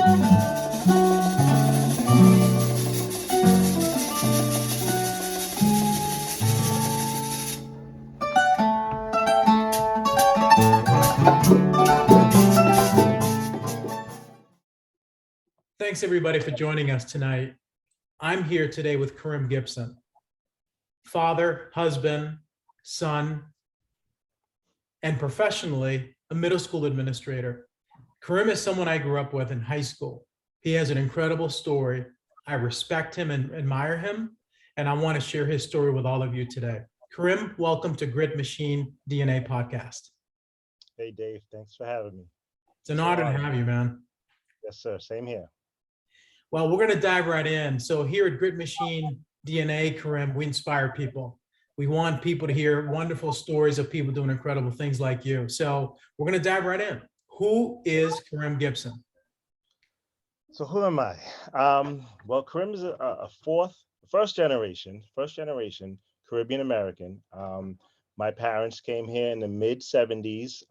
Thanks everybody for joining us tonight. I'm here today with Karim Gibson, father, husband, son, and professionally, a middle school administrator. Karim is someone I grew up with in high school. He has an incredible story. I respect him and admire him, and I want to share his story with all of you today. Karim, welcome to Grit Machine DNA podcast. Hey, Dave. Thanks for having me. It's an honor to have you, man. Yes, sir. Same here. Well, we're going to dive right in. So here at Grit Machine DNA, Karim, we inspire people. We want people to hear wonderful stories of people doing incredible things like you. So we're going to dive right in. Who is Karim Gibson? So who am I? Well, Karim is a first generation Caribbean American. My parents came here in the mid 70s.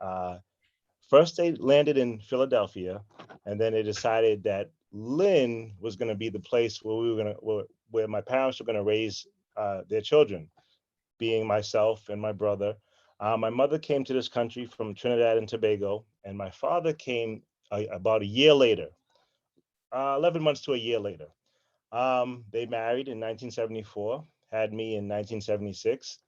First, they landed in Philadelphia, and then they decided that Lynn was going to be the place where my parents were going to raise their children, being myself and my brother. My mother came to this country from Trinidad and Tobago, and my father came about a year later, 11 months to a year later. They married in 1974, had me in 1976.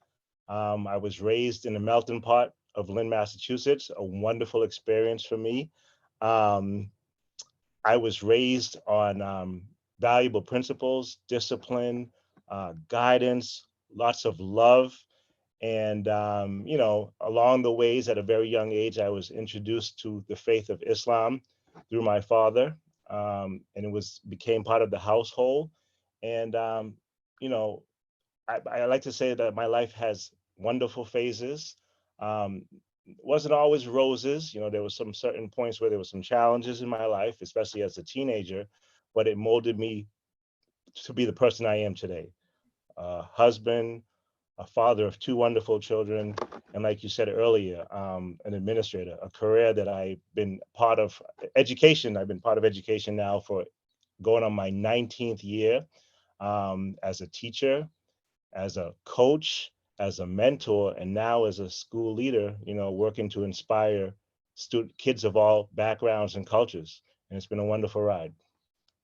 I was raised in the melting pot of Lynn, Massachusetts, a wonderful experience for me. I was raised on valuable principles, discipline, guidance, lots of love. And, along the ways at a very young age, I was introduced to the faith of Islam through my father. And it became part of the household. And, I like to say that my life has wonderful phases. Wasn't always roses. There was some certain points where there were some challenges in my life, especially as a teenager, but it molded me to be the person I am today. Husband, a father of two wonderful children, and like you said earlier, an administrator, a career that I've been part of. Education, I've been part of education now for going on my 19th year, as a teacher, as a coach, as a mentor, and now as a school leader, working to inspire kids of all backgrounds and cultures. And it's been a wonderful ride.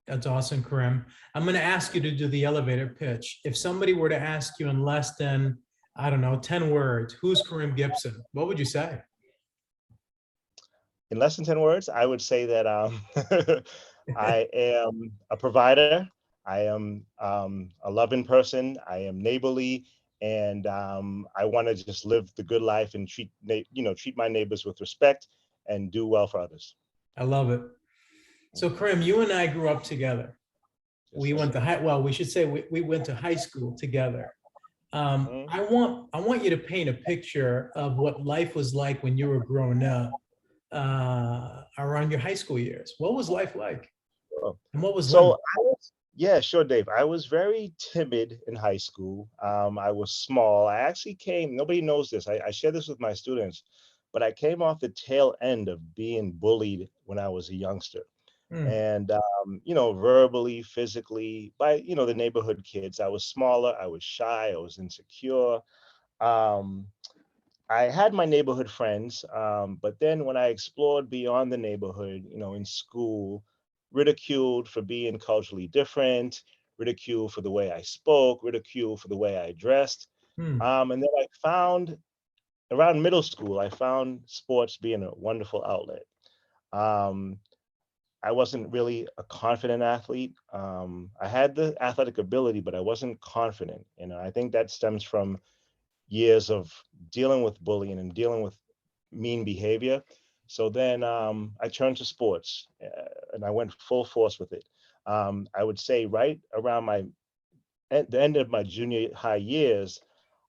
That's awesome, Karim. I'm going to ask you to do the elevator pitch. If somebody were to ask you in less than, 10 words, who's Karim Gibson? What would you say? In less than 10 words, I would say that I am a provider. I am a loving person. I am neighborly. And I want to just live the good life and treat my neighbors with respect and do well for others. I love it. So, Karim, you and I grew up together. We went to we should say we went to high school together. I want you to paint a picture of what life was like when you were growing up around your high school years. What was life like? And what was Yeah, sure, Dave. I was very timid in high school. I was small. I actually nobody knows this. I share this with my students, but I came off the tail end of being bullied when I was a youngster. And, verbally, physically, by, the neighborhood kids. I was smaller, I was shy, I was insecure. I had my neighborhood friends, but then when I explored beyond the neighborhood, in school, ridiculed for being culturally different, ridiculed for the way I spoke, ridiculed for the way I dressed. And then I found, around middle school, I found sports being a wonderful outlet. I wasn't really a confident athlete. I had the athletic ability, but I wasn't confident. And I think that stems from years of dealing with bullying and dealing with mean behavior. So then I turned to sports and I went full force with it. I would say right around the end of my junior high years,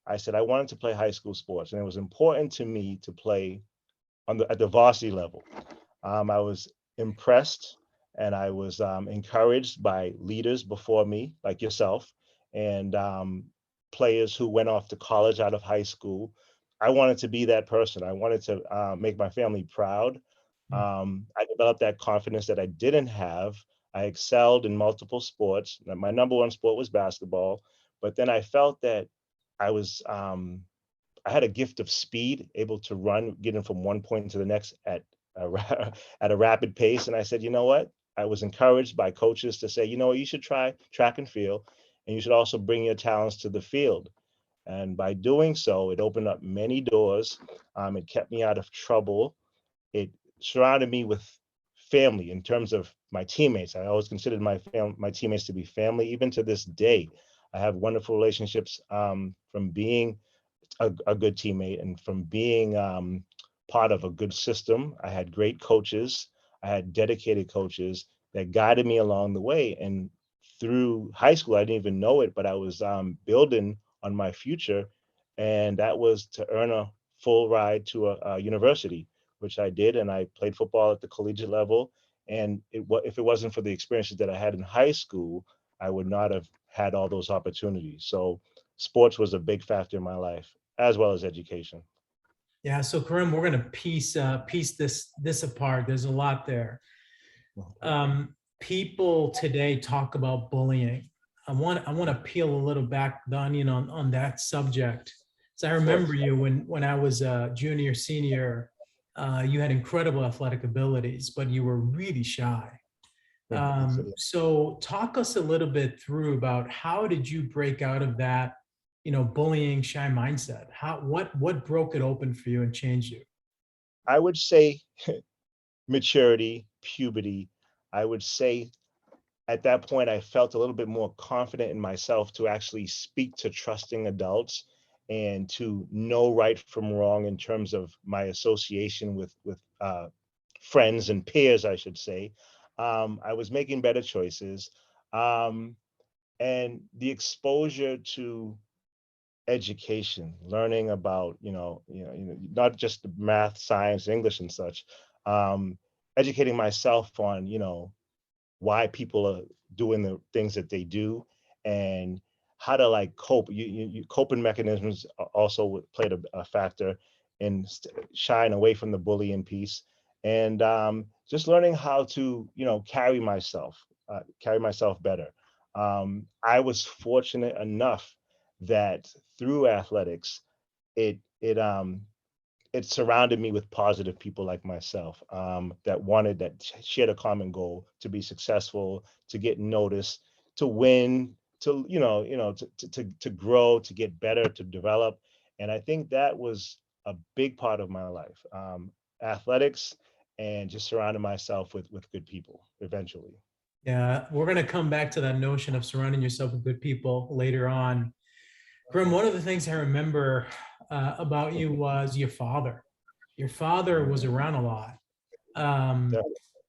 I said I wanted to play high school sports, and it was important to me to play at the varsity level. I was impressed and I was encouraged by leaders before me, like yourself, and players who went off to college out of high school. I wanted to be that person. I wanted to make my family proud. I developed that confidence that I didn't have. I excelled in multiple sports. My number one sport was basketball, but then I felt that I was I had a gift of speed, able to run, getting from one point to the next at at a rapid pace. And I said, you know what? I was encouraged by coaches to say, you know what, you should try track and field, and you should also bring your talents to the field. And by doing so, it opened up many doors. It kept me out of trouble. It surrounded me with family in terms of my teammates. I always considered my teammates to be family. Even to this day, I have wonderful relationships from being a good teammate and from being part of a good system. I had great coaches. I had dedicated coaches that guided me along the way. And through high school, I didn't even know it, but I was building on my future. And that was to earn a full ride to a university, which I did. And I played football at the collegiate level. And if it wasn't for the experiences that I had in high school, I would not have had all those opportunities. So sports was a big factor in my life, as well as education. Yeah, so Karim, we're going to piece this apart. There's a lot there. People today talk about bullying. I want to peel a little back the onion on that subject. So I remember you when I was a junior, senior, you had incredible athletic abilities, but you were really shy. So talk us a little bit through about how did you break out of that, bullying, shy mindset? What broke it open for you and changed you? I would say maturity, puberty. I would say at that point, I felt a little bit more confident in myself to actually speak to trusting adults and to know right from wrong in terms of my association with friends and peers, I should say. I was making better choices, um, and the exposure to education, learning about not just the math, science, English, and such. Um, Educating myself on why people are doing the things that they do and how to like cope. Coping mechanisms also played a factor in shying away from the bullying piece, and just learning how to carry myself better. I was fortunate enough that through athletics, it it um it surrounded me with positive people like myself that shared a common goal to be successful, to get noticed, to win, to grow, to get better, to develop. And I think that was a big part of my life. Athletics and just surrounding myself with good people eventually. Yeah, we're going to come back to that notion of surrounding yourself with good people later on. Grim, one of the things I remember about you was your father. Your father was around a lot. Um,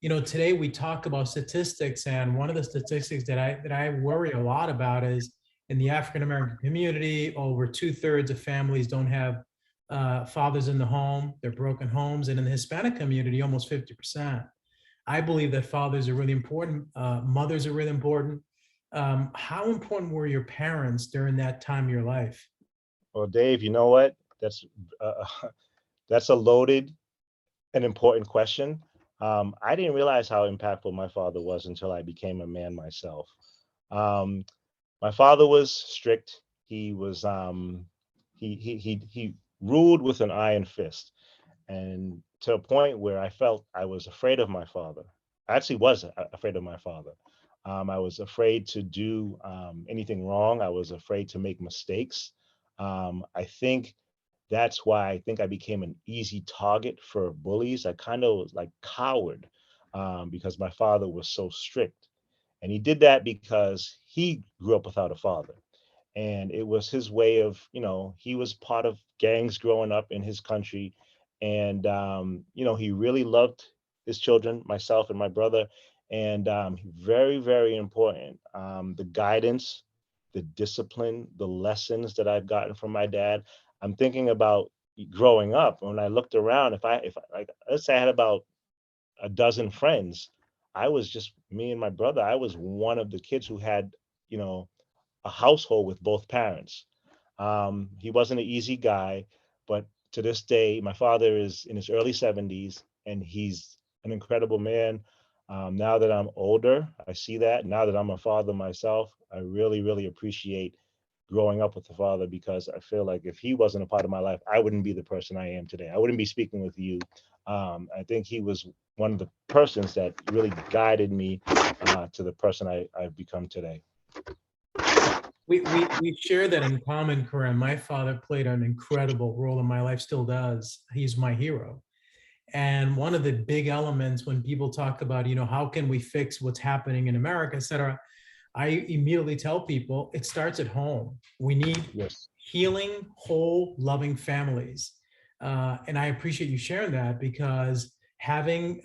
Yeah. Today we talk about statistics, and one of the statistics that I worry a lot about is in the African American community, over 2/3 of families don't have fathers in the home; they're broken homes, and in the Hispanic community, almost 50%. I believe that fathers are really important. Mothers are really important. How important were your parents during that time of your life? Well, Dave, you know what? Uh, that's a loaded and important question. I didn't realize how impactful my father was until I became a man myself. Um, my father was strict. He was he ruled with an iron fist, and to a point where I felt I was afraid of my father. I actually was afraid of my father. I was afraid to do anything wrong. I was afraid to make mistakes. I think that's why I think I became an easy target for bullies. I kind of was like coward because my father was so strict. And he did that because he grew up without a father. And it was his way of, he was part of gangs growing up in his country. And, he really loved his children, myself and my brother. And very, very important. The guidance, the discipline, the lessons that I've gotten from my dad. I'm thinking about growing up when I looked around, if I like, let's say I had about a dozen friends. I was just me and my brother. I was one of the kids who had, you know, a household with both parents. He wasn't an easy guy, but to this day, my father is in his early 70s and he's an incredible man. Now that I'm older, I see that. Now that I'm a father myself, I really, really appreciate growing up with a father, because I feel like if he wasn't a part of my life, I wouldn't be the person I am today. I wouldn't be speaking with you. I think he was one of the persons that really guided me to the person I've become today. We share that in common, Karim. My father played an incredible role in my life, still does. He's my hero. And one of the big elements when people talk about, how can we fix what's happening in America, et cetera, I immediately tell people it starts at home. We need Yes. healing, whole, loving families. And I appreciate you sharing that, because having,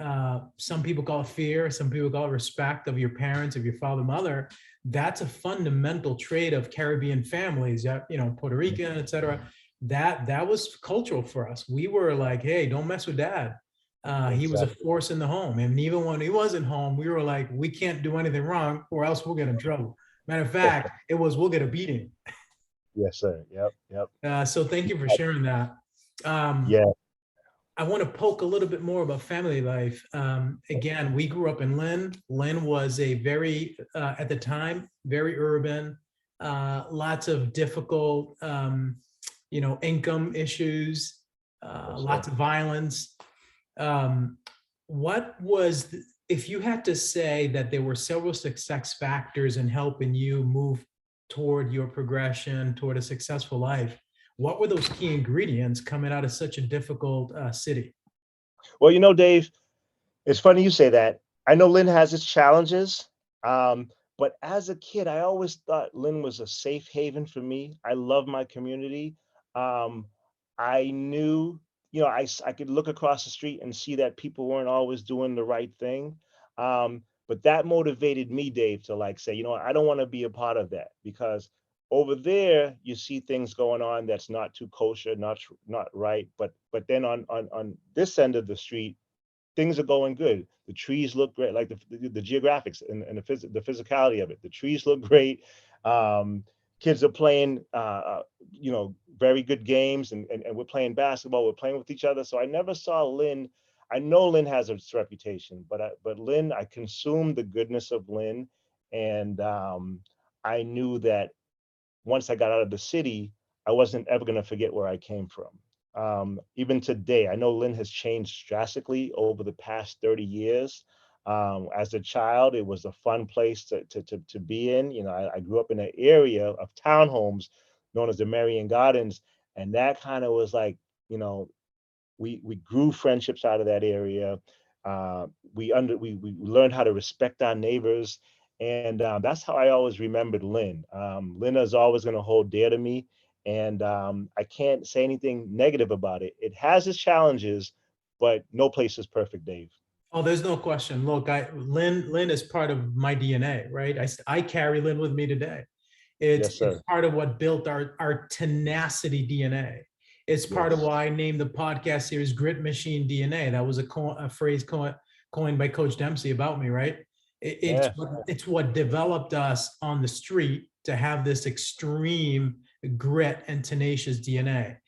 some people call it fear, some people call it respect of your parents, of your father, mother, that's a fundamental trait of Caribbean families, Puerto Rican, et cetera. That was cultural for us. We were like, hey, don't mess with dad. He was a Exactly. force in the home. And even when he wasn't home, we were like, we can't do anything wrong or else we'll get in trouble. Matter of fact, it was, we'll get a beating. Yes, sir. Yep. Yep. So thank you for sharing that. Yeah. I want to poke a little bit more about family life. Again, we grew up in Lynn. Lynn was a very, at the time, very urban, lots of difficult, income issues, Yes, sir. lots of violence. What was, if you had to say that there were several success factors in helping you move toward your progression, toward a successful life, what were those key ingredients coming out of such a difficult city? Well, Dave, it's funny you say that. I know Lynn has its challenges, but as a kid, I always thought Lynn was a safe haven for me. I love my community. Um, I knew, I could look across the street and see that people weren't always doing the right thing. But that motivated me, Dave, to like say, I don't want to be a part of that, because over there you see things going on that's not too kosher, not right. But then on this end of the street, things are going good. The trees look great, like the geographics and the physicality of it. The trees look great. Um, Kids are playing, very good games, and we're playing basketball. We're playing with each other. So I never saw Lynn. I know Lynn has its reputation, but Lynn, I consumed the goodness of Lynn, and I knew that once I got out of the city, I wasn't ever going to forget where I came from. Even today, I know Lynn has changed drastically over the past 30 years. As a child, it was a fun place to be in. I grew up in an area of townhomes known as the Marion Gardens, and that kind of was like, you know, we grew friendships out of that area. We learned how to respect our neighbors, and that's how I always remembered Lynn. Lynn is always going to hold dear to me, and I can't say anything negative about it. It has its challenges, but no place is perfect, Dave. Oh, there's no question. Look, Lynn is part of my DNA, right? I carry Lynn with me today. Yes, It's sir. part of what built our tenacity DNA. It's part of Yes. why I named the podcast series Grit Machine DNA. That was a phrase coined by Coach Dempsey about me, right? Yeah. It's what developed us on the street to have this extreme grit and tenacious DNA.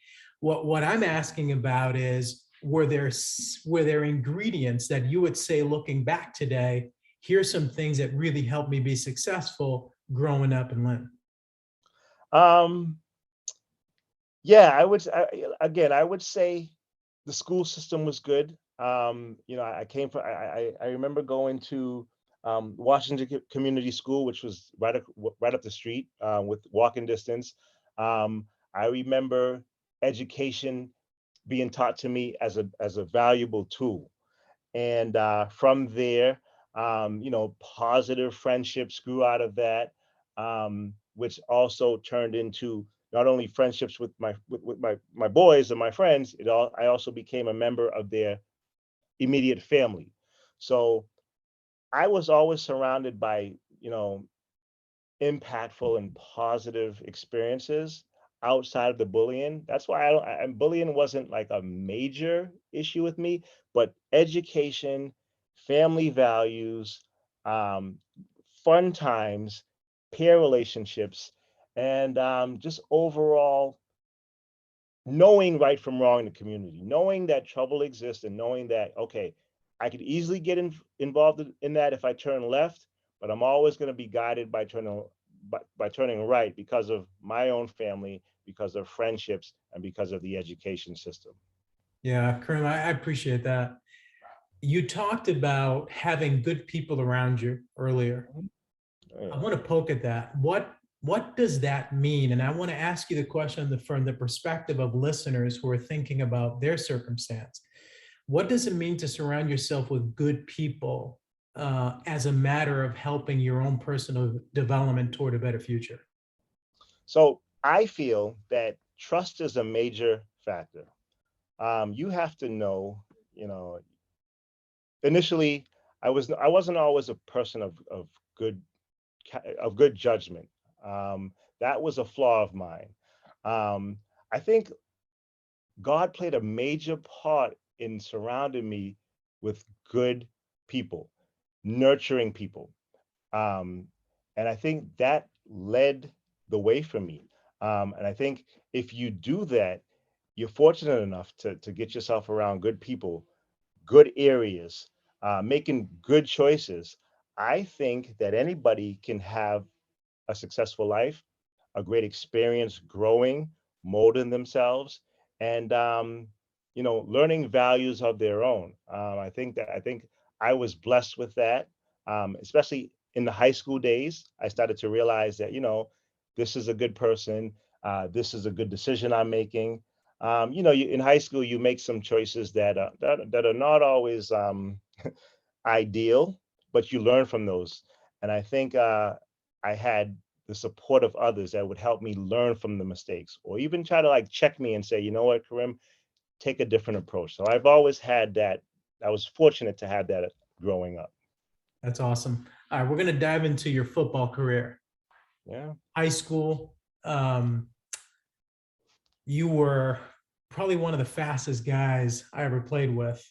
What I'm asking about is, were there ingredients that you would say, looking back today, here's some things that really helped me be successful growing up in Lynn? Um, yeah, again, I would say the school system was good. I came from, I remember going to Washington Community School, which was right up the street, with walking distance. I remember education being taught to me as a valuable tool. And from there, positive friendships grew out of that, which also turned into not only friendships with my boys and my friends. I also became a member of their immediate family. So I was always surrounded by, impactful and positive experiences outside of the bullying. That's why and bullying wasn't like a major issue with me, but education, family values, um, fun times, peer relationships, and just overall knowing right from wrong in the community, knowing that trouble exists, and knowing that, okay, I could easily get involved in that if I turn left, but I'm always going to be guided by turning right because of my own family, because of friendships, and because of the education system. Yeah, Karim, I appreciate that. You talked about having good people around you earlier. I Yeah. want to poke at that. What does that mean? And I want to ask you the question from the perspective of listeners who are thinking about their circumstance. What does it mean to surround yourself with good people as a matter of helping your own personal development toward a better future? So I feel that trust is a major factor. You have to know, you know, initially I wasn't always a person of good of good judgment. That was a flaw of mine. Um, I think God played a major part in surrounding me with good people, nurturing people. Um, and I think that led the way for me. And I think if you do that, you're fortunate enough to get yourself around good people, good areas, making good choices. I think that anybody can have a successful life, a great experience growing, molding themselves, and learning values of their own. I think I was blessed with that, especially in the high school days. I started to realize that this is a good person. This is a good decision I'm making. In high school, you make some choices that are not always ideal, but you learn from those. And I think I had the support of others that would help me learn from the mistakes, or even try to like check me and say, you know what, Karim, take a different approach. So I've always had that. I was fortunate to have that growing up. That's awesome. All right, we're going to dive into your football career. Yeah. High school, you were probably one of the fastest guys I ever played with.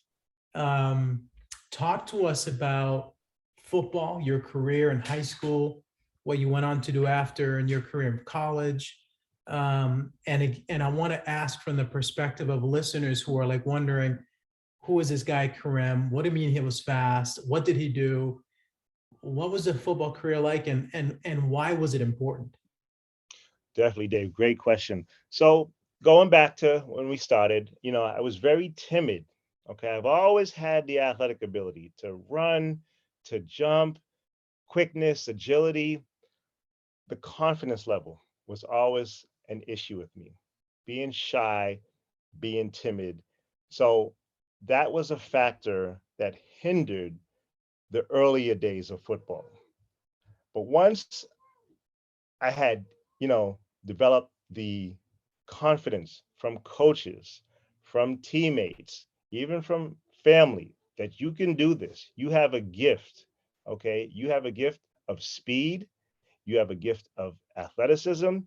Um, Talk to us about football, your career in high school, what you went on to do after in your career in college. And I want to ask from the perspective of listeners who are like wondering, who is this guy Karim? What do you mean he was fast? What did he do? What was the football career like, and why was it important? Definitely, Dave. Great question. So going back to when we started, I was very timid. Okay. I've always had the athletic ability to run, to jump, quickness, agility. The confidence level was always an issue with me. Being shy, being timid. So that was a factor that hindered the earlier days of football. But once I had, developed the confidence from coaches, from teammates, even from family that you can do this. You have a gift, okay? You have a gift of speed, you have a gift of athleticism.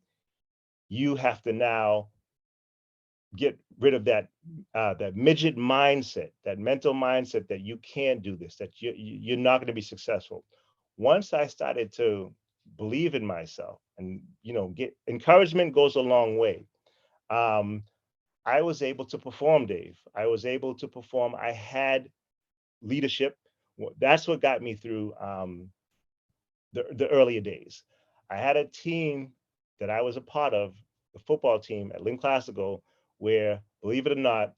You have to now get rid of that midget mindset, that mental mindset that you can't do this, that you're not going to be successful. Once I started to believe in myself, and get encouragement goes a long way. Um, I was able to perform, Dave. I was able to perform. I had leadership. That's what got me through the earlier days. I had a team that I was a part of, the football team at Lynn Classical, where, believe it or not,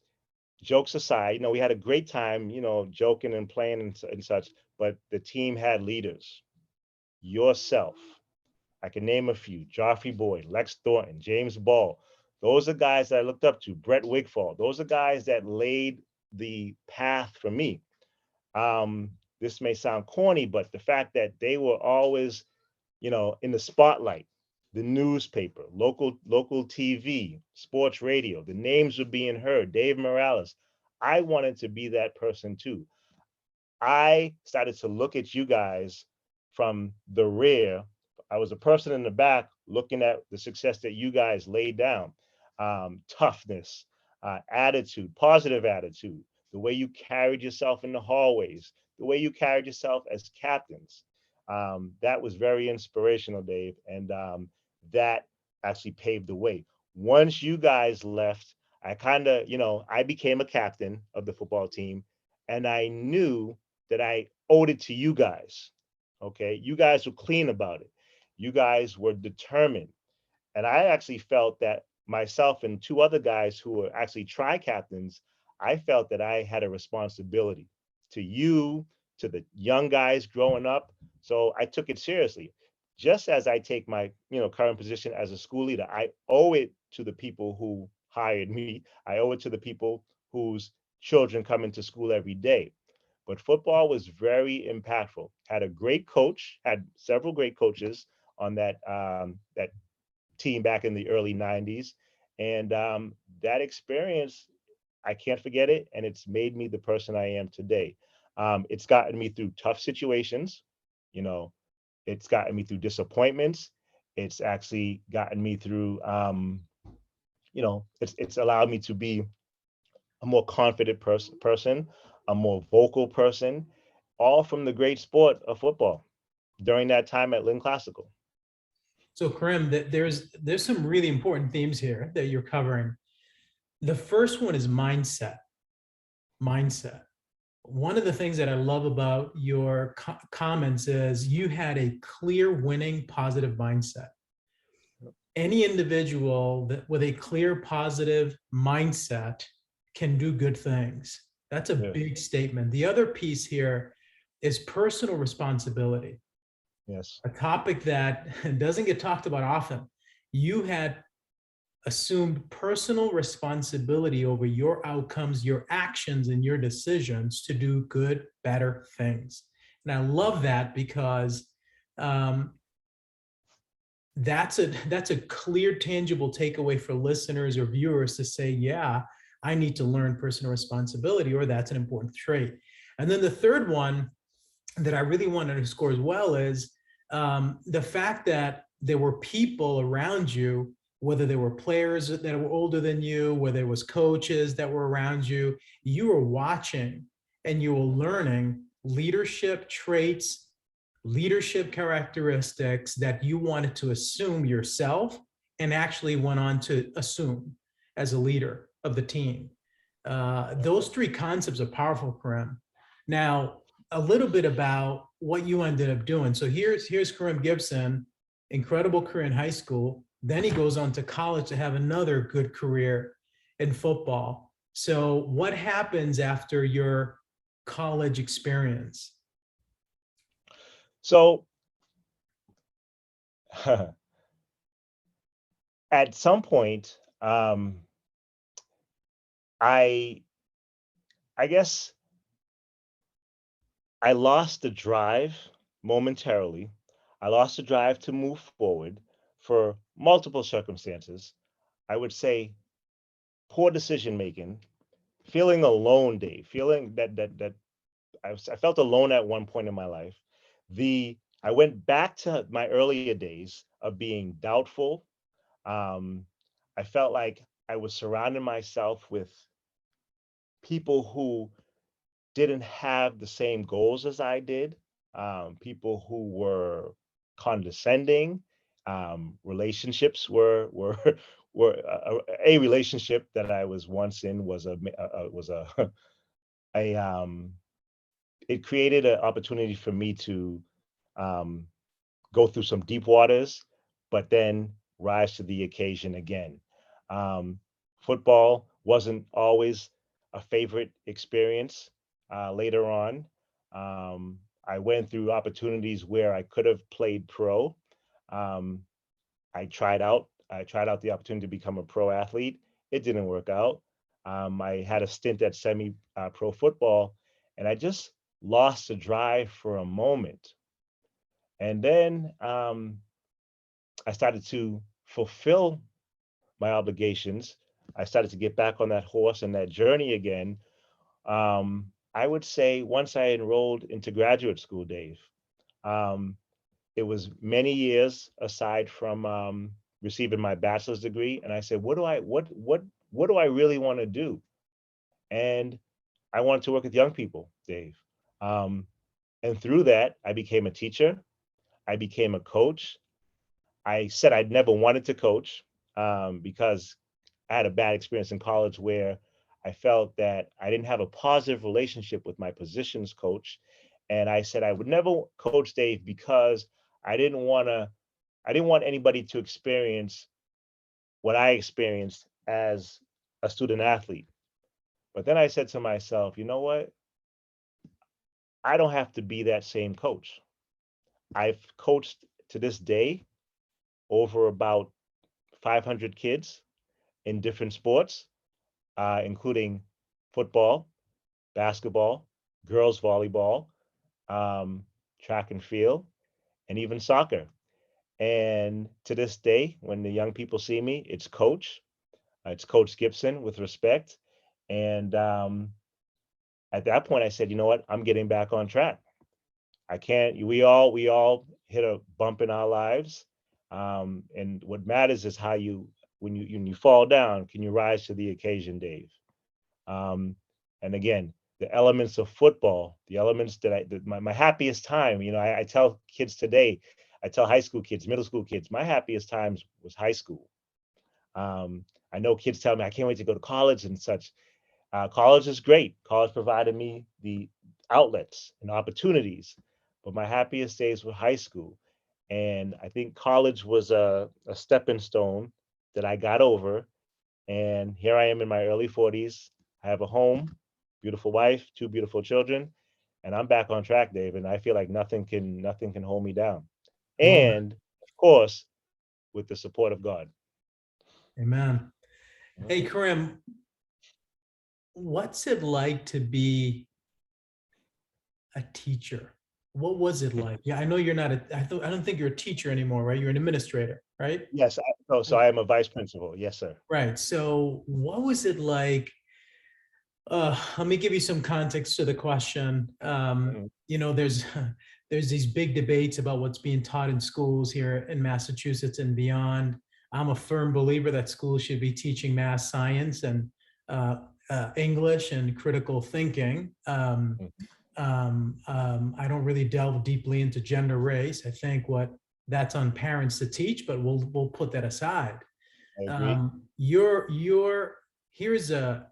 jokes aside, we had a great time, joking and playing and such, but the team had leaders. Yourself, I can name a few: Joffrey Boyd, Lex Thornton, James Ball. Those are guys that I looked up to. Brett Wigfall. Those are guys that laid the path for me. This may sound corny, but the fact that they were always, in the spotlight, the newspaper, local TV, sports radio, the names were being heard. Dave Morales. I wanted to be that person too. I started to look at you guys from the rear. I was a person in the back looking at the success that you guys laid down. Toughness, attitude, positive attitude, the way you carried yourself in the hallways, the way you carried yourself as captains. That was very inspirational, Dave. And that actually paved the way. Once you guys left, I kind of, I became a captain of the football team. and I knew that I owed it to you guys. Okay, you guys were clean about it. You guys were determined, and I actually felt that myself and two other guys who were actually tri-captains, I felt that I had a responsibility to you, to the young guys growing up. So I took it seriously. Just as I take my, current position as a school leader, I owe it to the people who hired me. I owe it to the people whose children come into school every day. But football was very impactful. Had a great coach, had several great coaches on that team back in the early 90s. And that experience, I can't forget it. And it's made me the person I am today. It's gotten me through tough situations. You know, it's gotten me through disappointments. It's actually gotten me through, it's allowed me to be a more confident person, a more vocal person, all from the great sport of football during that time at Lynn Classical. So Karim, there's some really important themes here that you're covering. The first one is mindset. Mindset. One of the things that I love about your comments is you had a clear, winning, positive mindset. Any individual with a clear, positive mindset can do good things. That's a big statement. The other piece here is personal responsibility. Yes. A topic that doesn't get talked about often. You had assumed personal responsibility over your outcomes, your actions, and your decisions to do good, better things. And I love that because that's a clear, tangible takeaway for listeners or viewers to say, yeah, I need to learn personal responsibility, or that's an important trait. And then the third one that I really want to underscore as well is the fact that there were people around you, whether they were players that were older than you, whether it was coaches that were around you, you were watching and you were learning leadership traits, leadership characteristics that you wanted to assume yourself and actually went on to assume as a leader of the team. Those three concepts are powerful, Karim. Now, a little bit about what you ended up doing. So here's Karim Gibson, incredible career in high school. Then he goes on to college to have another good career in football. So what happens after your college experience? So at some point, I guess I lost the drive momentarily. I lost the drive to move forward for multiple circumstances. I would say poor decision making, feeling alone, Dave, feeling that I felt alone at one point in my life. I went back to my earlier days of being doubtful. I felt like I was surrounding myself with people who didn't have the same goals as I did, people who were condescending. Relationships were were a relationship that I was once in was a a it created an opportunity for me to um, go through some deep waters, but then rise to the occasion again. Um, Football wasn't always a favorite experience later on. I went through opportunities where I could have played pro. Um, I tried out the opportunity to become a pro athlete. It didn't work out. I had a stint at semi pro football, and I just lost the drive for a moment. And then I started to fulfill my obligations. I started to get back on that horse and that journey again. I would say once I enrolled into graduate school, Dave, um, it was many years aside from receiving my bachelor's degree, and I said, what do I really want to do? And I wanted to work with young people, Dave. Um, and through that, I became a teacher. I became a coach. I said I'd never wanted to coach because I had a bad experience in college where I felt that I didn't have a positive relationship with my positions coach. And I said I would never coach Dave because I didn't want to, I didn't want anybody to experience what I experienced as a student athlete. But then I said to myself, you know what? I don't have to be that same coach. I've coached to this day over about 500 kids in different sports, including football, basketball, girls volleyball, um, track and field, and even soccer. And to this day, when the young people see me, it's Coach Gibson with respect. And at that point, I said, you know what? I'm getting back on track. I can't. We all hit a bump in our lives, and what matters is how you when you fall down, can you rise to the occasion, Dave? Um, and again, the elements of football, the elements that my happiest time, I tell kids today, I tell high school kids, middle school kids, my happiest times was high school. I know kids tell me I can't wait to go to college and such. College is great. College provided me the outlets and opportunities, but my happiest days were high school. And I think college was a stepping stone that I got over. And here I am in my early 40s. I have a home, beautiful wife, two beautiful children, and I'm back on track, Dave. And I feel like nothing can hold me down. Love it. And of course, with the support of God. Amen. Mhm. Hey, Karim, what's it like to be a teacher? What was it like? Yeah, I know you're not I don't think you're a teacher anymore, right? You're an administrator, right? Yes, so I am a vice principal. Yes, sir. Right. So what was it like? Let me give you some context to the question. Mhm. There's there's these big debates about what's being taught in schools here in Massachusetts and beyond. I'm a firm believer that schools should be teaching math, science, and uh, English and critical thinking. Mhm. I don't really delve deeply into gender, race. I think what that's on parents to teach, but we'll put that aside. I agree. You're here's a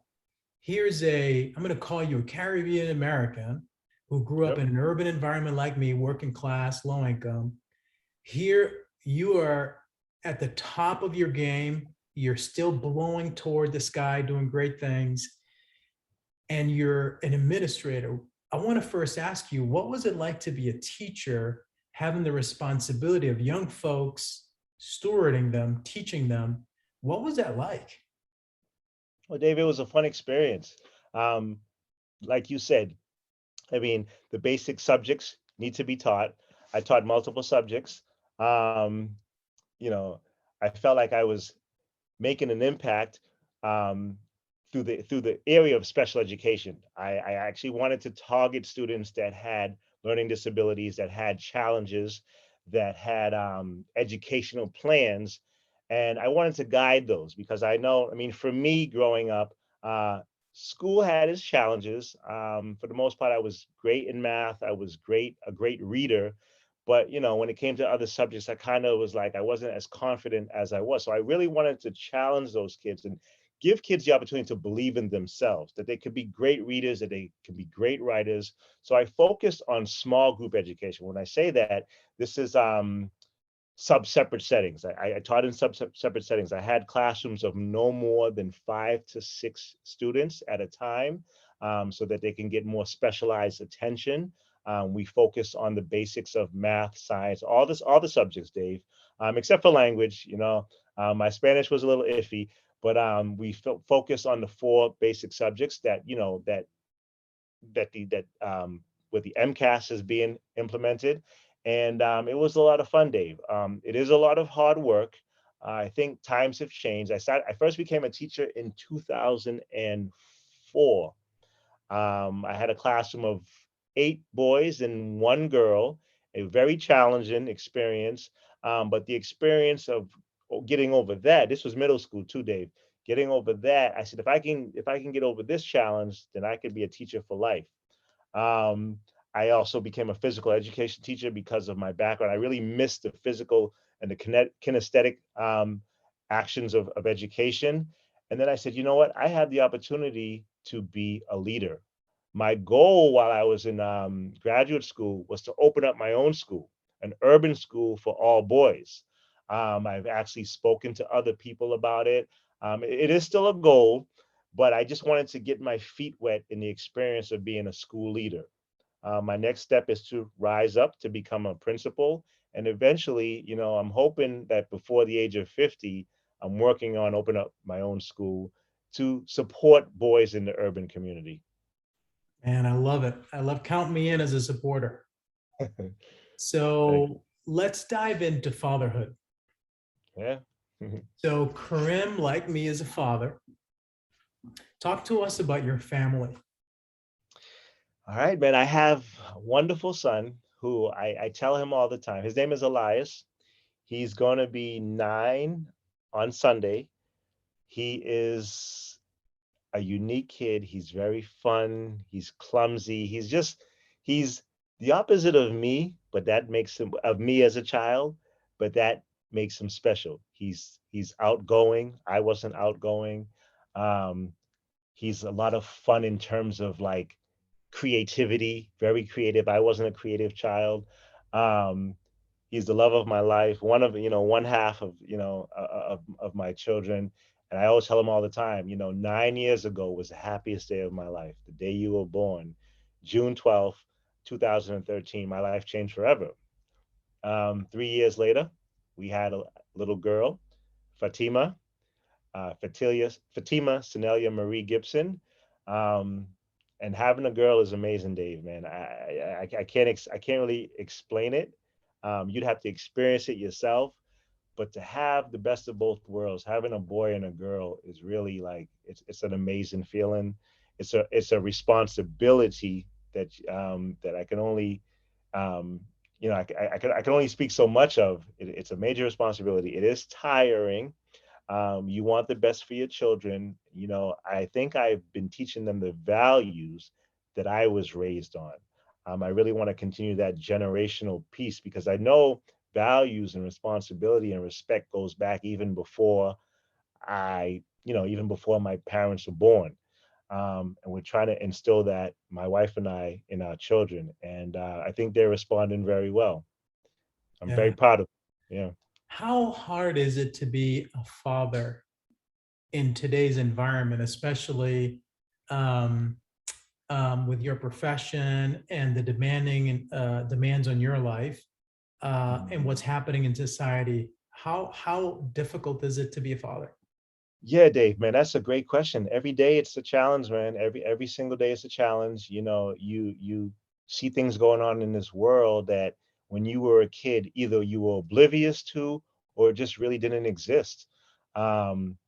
I'm going to call you a Caribbean American who grew up Yep. in an urban environment like me, working class, low income. Here you are at the top of your game. You're still blowing toward the sky, doing great things, and you're an administrator. I want to first ask you, what was it like to be a teacher, having the responsibility of young folks, stewarding them, teaching them? What was that like? Well, Dave, it was a fun experience. Um, like you said, I mean, the basic subjects need to be taught. I taught multiple subjects. Um, you know, I felt like I was making an impact um, through the area of special education. I actually wanted to target students that had learning disabilities, that had challenges, that had educational plans, and I wanted to guide those because I know, I mean, for me growing up, uh, school had its challenges. For the most part, I was great in math. I was a great reader, but when it came to other subjects, I kind of was like I wasn't as confident as I was. So I really wanted to challenge those kids and give kids the opportunity to believe in themselves, that they could be great readers, that they can be great writers. So I focused on small group education. When I say that, this is sub-separate settings. I taught in sub-separate settings. I had classrooms of no more than 5 to 6 students at a time, so that they can get more specialized attention. We focus on the basics of math, science, all the subjects, Dave, except for language. My Spanish was a little iffy, but we focus on the 4 basic subjects that where the MCAS is being implemented. And it was a lot of fun, Dave. It is a lot of hard work. I think times have changed. I first became a teacher in 2004. I had a classroom of 8 boys and 1 girl, a very challenging experience. But the experience of getting over that, this was middle school too, Dave. Getting over that, I said, if I can get over this challenge, then I could be a teacher for life. Um, I also became a physical education teacher because of my background. I really missed the physical and the kinesthetic actions of education. And then I said, you know what? I have the opportunity to be a leader. My goal while I was in graduate school was to open up my own school, an urban school for all boys. I've actually spoken to other people about it. It is still a goal, but I just wanted to get my feet wet in the experience of being a school leader. My next step is to rise up to become a principal. And eventually, I'm hoping that before the age of 50, I'm working on opening up my own school to support boys in the urban community. And I love it. I love count me in as a supporter. Thank you. So let's dive into fatherhood. Yeah. So Karim, like me, is a father. Talk to us about your family. All right, man. I have a wonderful son who I tell him all the time. His name is Elias. He's going to be 9 on Sunday. He is a unique kid. He's very fun. He's clumsy. He's the opposite of me, but that makes him of me as a child, but that makes him special. He's outgoing. I wasn't outgoing. Um, he's a lot of fun in terms of like creativity, very creative. I wasn't a creative child. Um, he's the love of my life, one half of, of my children. And I always tell him all the time, 9 years ago was the happiest day of my life. The day you were born, June 12th, 2013, my life changed forever. 3 years later, we had a little girl, Fatima, Fatima Senelia Marie Gibson. Um, and having a girl is amazing, Dave, man. I can't really explain it. You'd have to experience it yourself. But to have the best of both worlds, having a boy and a girl is really like it's an amazing feeling. It's a responsibility that I can only I can only speak so much of. It's a major responsibility. It is tiring. You want the best for your children. I think I've been teaching them the values that I was raised on. I really want to continue that generational piece because I know values and responsibility and respect goes back even before even before my parents were born. And we're trying to instill that, my wife and I, in our children. And I think they're responding very well. I'm very Yeah. proud of them. Yeah. How hard is it to be a father in today's environment, especially um, with your profession and the demanding demands on your life and what's happening in society? How difficult is it to be a father? Yeah, Dave, man, that's a great question. Every day it's a challenge, man. Every single day it's a challenge. You see things going on in this world that when you were a kid, either you were oblivious to or it just really didn't exist. Um,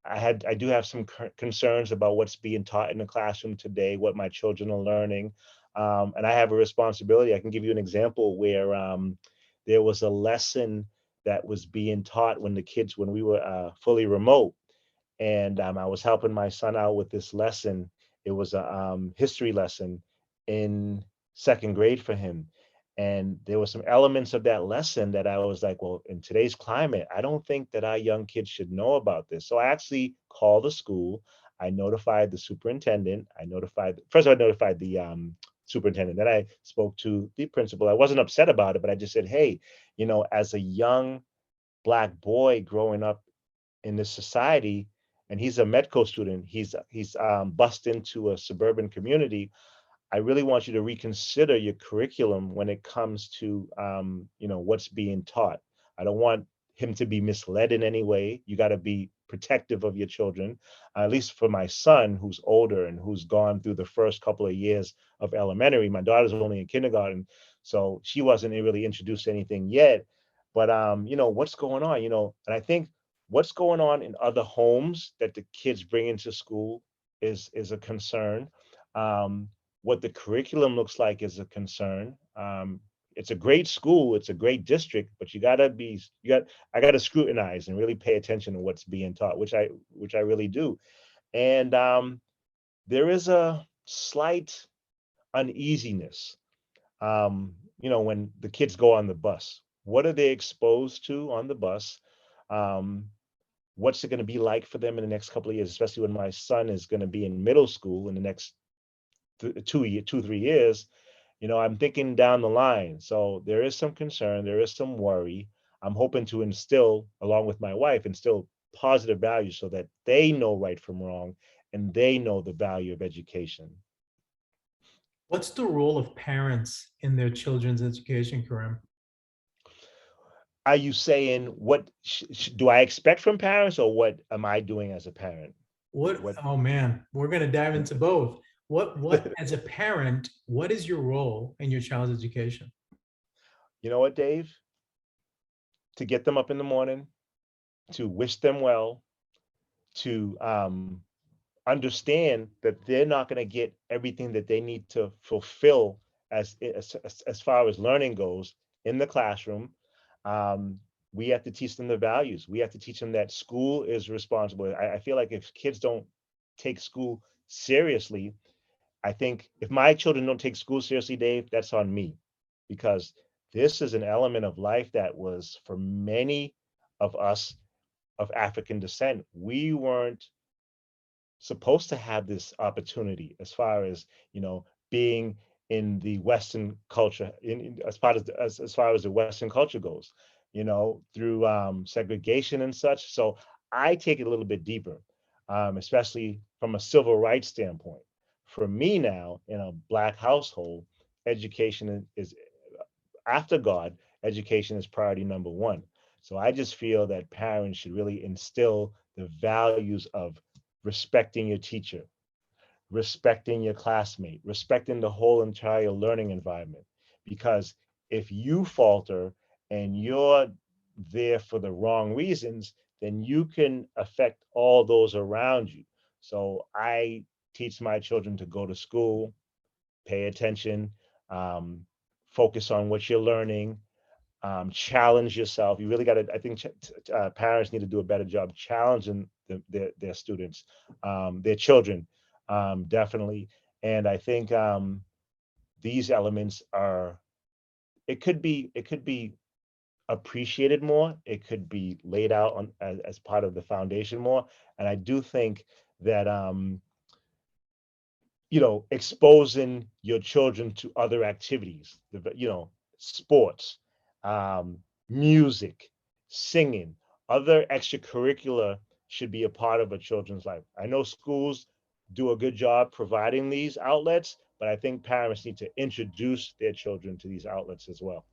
I do have some concerns about what's being taught in the classroom today, what my children are learning, and I have a responsibility. I can give you an example where there was a lesson that was being taught when we were fully remote. And I was helping my son out with this lesson. It was a history lesson in second grade for him. And there were some elements of that lesson that I was like, well, in today's climate, I don't think that our young kids should know about this. So I actually called the school. I notified the superintendent. First, I notified the superintendent. Then I spoke to the principal. I wasn't upset about it, but I just said, hey, as a young Black boy growing up in this society, and he's a Medco student, he's bust into a suburban community. I really want you to reconsider your curriculum when it comes to what's being taught. I don't want him to be misled in any way. You got to be protective of your children. At least for my son, who's older and who's gone through the first couple of years of elementary. My daughter's only in kindergarten, so she wasn't really introduced to anything yet. But what's going on? And I think what's going on in other homes that the kids bring into school is a concern. Um, what the curriculum looks like is a concern. It's a great school, it's a great district, but I got to scrutinize and really pay attention to what's being taught, which I really do. And there is a slight uneasiness. When the kids go on the bus, what are they exposed to on the bus? Um, what's it going to be like for them in the next couple of years, especially when my son is going to be in middle school in the next 3 years. I'm thinking down the line. So there is some concern, there is some worry. I'm hoping to instill, along with my wife, instill positive values so that they know right from wrong and they know the value of education. What's the role of parents in their children's education, Karim? Are you saying what do I expect from parents, or what am I doing as a parent? What, What oh man, we're going to dive into both. As a parent, what is your role in your child's education? you know what, Dave? To get them up in the morning, to wish them well, to understand that they're not going to get everything that they need to fulfill as far as learning goes in the classroom. Um, we have to teach them the values. We have to teach them that school is responsible. I feel like if kids don't take school seriously, I think if my children don't take school seriously, Dave, that's on me, because this is an element of life that was for many of us of African descent. We weren't supposed to have this opportunity as far as being in the Western culture, as part of as far as the Western culture goes, through segregation and such. So I take it a little bit deeper, especially from a civil rights standpoint. For me now, in a Black household, education is after God. Education is priority number one. So I just feel that parents should really instill the values of respecting your teacher, respecting your classmate, respecting the whole entire learning environment. Because if you falter and you're there for the wrong reasons, then you can affect all those around you. So I teach my children to go to school, pay attention, um, focus on what you're learning, challenge yourself. You really got to, I think parents need to do a better job challenging their students, their children, definitely. And I think these elements are, it could be appreciated more. It could be laid out as part of the foundation more. And I do think that, exposing your children to other activities, sports, um, music, singing, other extracurricular should be a part of a children's life. I know schools do a good job providing these outlets, but I think parents need to introduce their children to these outlets as well.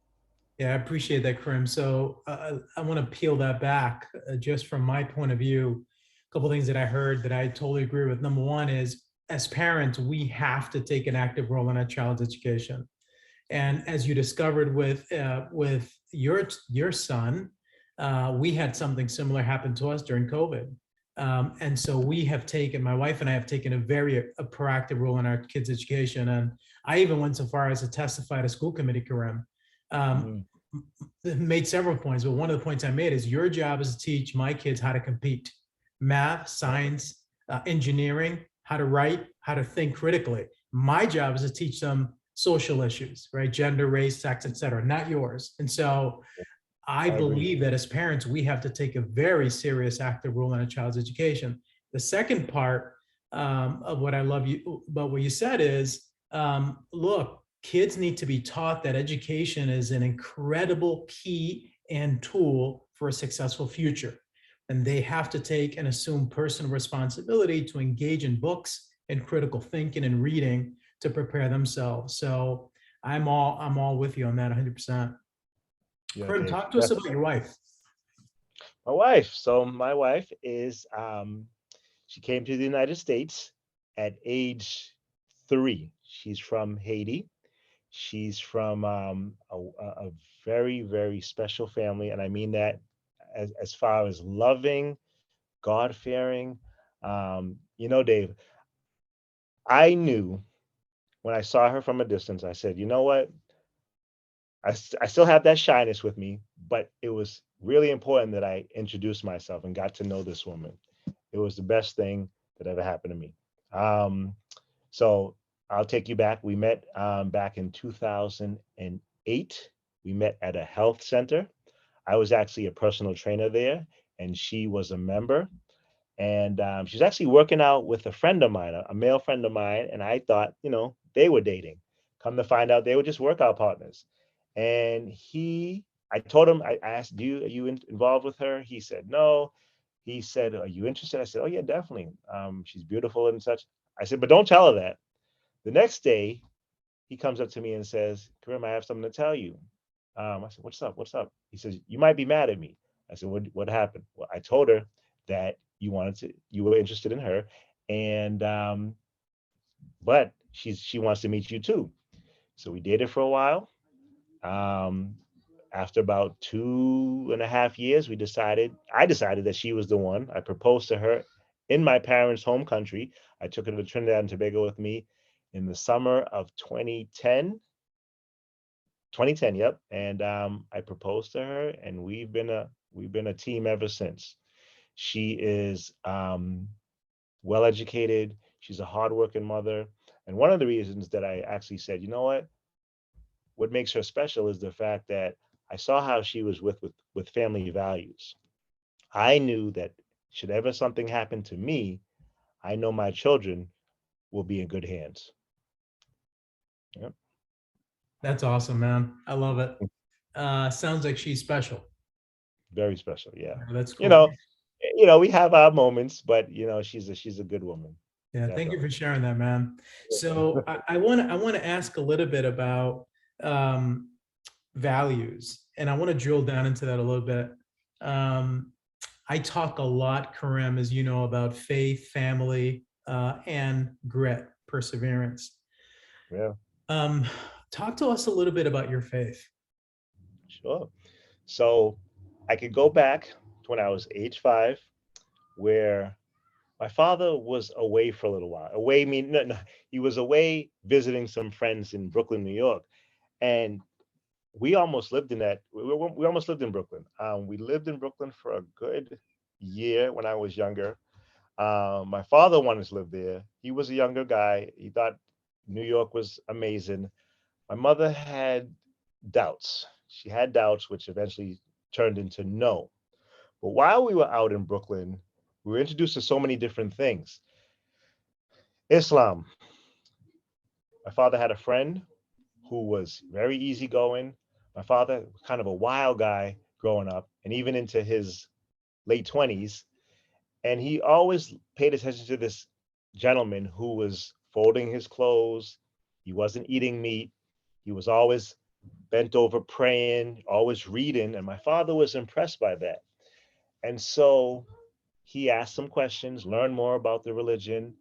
Yeah, I appreciate that, Karim. So I want to peel that back just from my point of view. A couple of things that I heard that I totally agree with. Number one is, as parents, we have to take an active role in our child's education. And as you discovered with your son, we had something similar happen to us during COVID. And so we have taken, my wife and I have taken a proactive role in our kids' education. And I even went so far as to testify at a school committee, Karim. Um, Mhm. Made several points, but one of the points I made is your job is to teach my kids how to compete, math, science, engineering, how to write, how to think critically. My job is to teach them social issues, right? Gender, race, sex, et cetera, not yours. And so I I agree. believe that as parents, we have to take a very serious active role in a child's education. The second part of what I love you about what you said is, look, kids need to be taught that education is an incredible key and tool for a successful future. And they have to take and assume personal responsibility to engage in books and critical thinking and reading to prepare themselves. So I'm all with you on that 100%. Yeah, Karim, Dave. talk to us about your wife. My wife. So my wife is she came to the United States at age 3. She's from Haiti. She's from a very, very special family, and I mean that as far as loving, God fearing. Dave, I knew when I saw her from a distance. I said, you know what? I still have that shyness with me, but it was really important that I introduced myself and got to know this woman. It was the best thing that ever happened to me. Um, so I'll take you back. We met back in 2008. We met at a health center. I was actually a personal trainer there, and she was a member. And she's actually working out with a friend of mine, a male friend of mine. And I thought, they were dating. Come to find out, they were just workout partners. And I told him, I asked, are you involved with her? He said, no. He said, are you interested? I said, oh, yeah, definitely. She's beautiful and such. I said, but don't tell her that. The next day, he comes up to me and says, Karim, I have something to tell you. I said, what's up? What's up? He says, you might be mad at me. I said, what happened? Well, I told her that you were interested in her, and but she wants to meet you too. So we dated for a while. Um, After about 2.5 years, I decided that she was the one. I proposed to her in my parents' home country. I took her to Trinidad and Tobago with me in the summer of 2010. 2010, yep. And I proposed to her, and we've been a team ever since. She is well educated. She's a hardworking mother. And one of the reasons that I actually said, you know what makes her special is the fact that I saw how she was with family values. I knew that should ever something happen to me, I know my children will be in good hands. Yep. That's awesome, man. I love it. Sounds like she's special. Very special. Yeah. Yeah, that's You cool. know, we have our moments, but she's a good woman. Yeah, thank you for Definitely. sharing that, man. So I want to ask a little bit about um, values, and I want to drill down into that a little bit. Um, I talk a lot, Karim, as you know, about faith, family, and grit, perseverance. Yeah, Um, Talk to us a little bit about your faith. sure. So I could go back to when I was age 5, where my father was away for a little while. Away mean no, no, he was away visiting some friends in Brooklyn, New York, and we almost lived in that. We almost lived in Brooklyn. We lived in Brooklyn for a good year when I was younger. My father wanted to live there. He was a younger guy. He thought New York was amazing. My mother had doubts. She had doubts, which eventually turned into no. But while we were out in Brooklyn, we were introduced to so many different things. Islam. My father had a friend who was very easygoing. My father, kind of a wild guy growing up, and even into his late 20s. And he always paid attention to this gentleman who was folding his clothes. He wasn't eating meat. He was always bent over praying, always reading. And my father was impressed by that. And so he asked some questions, learned more about the religion.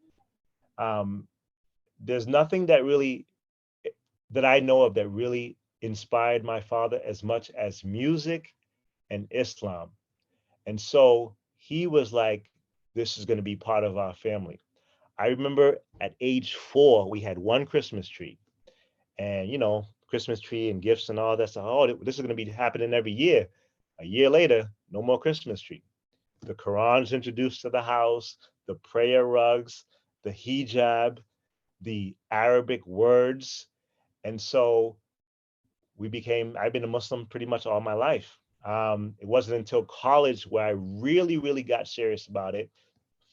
Um, there's nothing that I know of that really inspired my father as much as music and Islam. And so he was like, this is going to be part of our family. I remember at age 4, we had one Christmas tree, and Christmas tree and gifts and all that stuff. Oh, this is going to be happening every year. A year later, no more Christmas tree. The Quran's introduced to the house, the prayer rugs, the hijab, the Arabic words. And so I've been a Muslim pretty much all my life. It wasn't until college where I really, really got serious about it,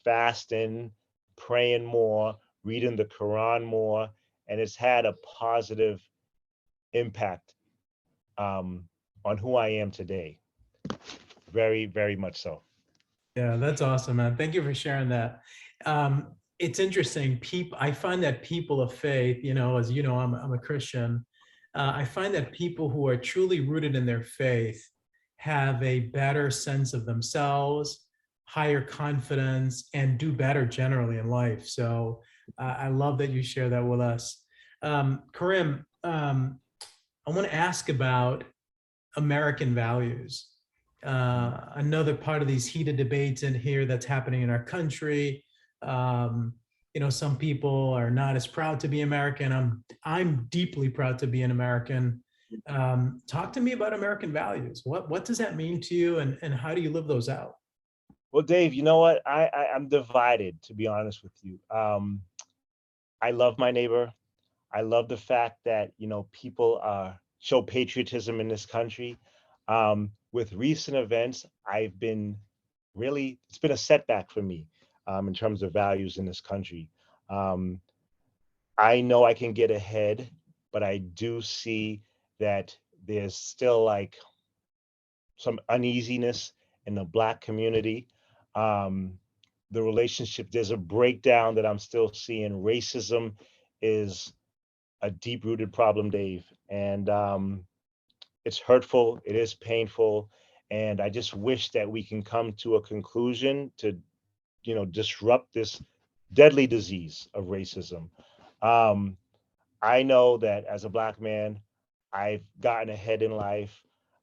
fasting, praying more, reading the Quran more, and it's had a positive impact on who I am today. Very, very much so. Yeah, that's awesome, man. Thank you for sharing that. It's interesting. I find that people of faith, as you know, I'm a Christian. I find that people who are truly rooted in their faith have a better sense of themselves, higher confidence, and do better generally in life. So I love that you share that with us. Karim, I want to ask about American values. Another part of these heated debates in here that's happening in our country. Um, some people are not as proud to be American. I'm deeply proud to be an American. Talk to me about American values. What does that mean to you, and how do you live those out? Well, Dave, you know what? I'm divided, to be honest with you. I love my neighbor. I love the fact that people show patriotism in this country. With recent events, I've been really, it's been a setback for me in terms of values in this country. Um, I know I can get ahead, but I do see that there's still like some uneasiness in the Black community. Um, the relationship, there's a breakdown that I'm still seeing. Racism is a deep rooted problem, Dave. And it's hurtful, it is painful. And I just wish that we can come to a conclusion to, disrupt this deadly disease of racism. Um, I know that as a Black man, I've gotten ahead in life.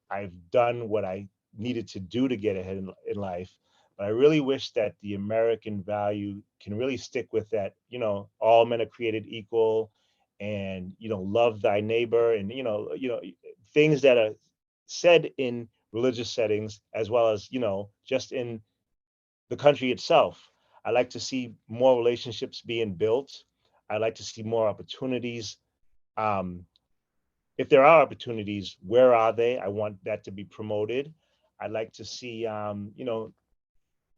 I've done what I needed to do to get ahead in life. But I really wish that the American value can really stick with that, all men are created equal, and, love thy neighbor, and, things that are said in religious settings, as well as, just in the country itself. I like to see more relationships being built. I like to see more opportunities. Um, if there are opportunities, where are they? I want that to be promoted. I'd like to see,